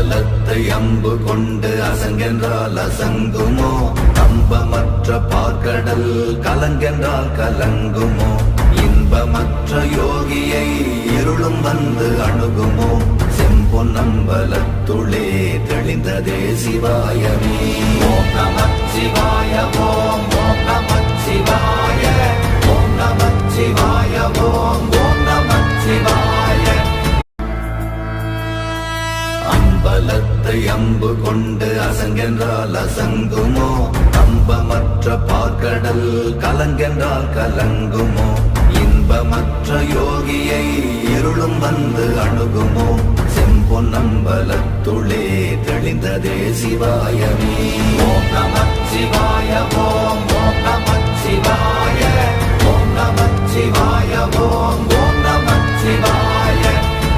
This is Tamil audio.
அம்பலத்தை அம்பு கொண்டு அசங்கென்றால் அசங்குமோ, கம்பமற்ற பார்க்கடல் கலங்கென்றால் கலங்குமோ, இன்பமற்ற யோகியை இருளும் வந்து அணுகுமோ, செம்பொன்னம்பலத்துளே தெளிந்ததே சிவாயமே. ஓம் நமச்சிவாய ஓம் ஓம் நமச்சிவாய ஓம் நமச்சிவாய ஓம் ஓம் நமச்சிவாய. அம்பலத்தை அம்பு கொண்டு அசங்கென்றால் அசங்குமோ, கம்பமற்ற பார்க்கடல் கலங்கென்றால் கலங்குமோ, இன்பமற்ற யோகியை இருளும் வந்து அணுகுமோ, செம்பொன்னம்பலத்துளே தெளிந்ததே சிவாயமே. ஓம் நமச்சிவாய ஓம் ஓம் நமச்சிவாய ஓம் நமச்சிவாய ஓம்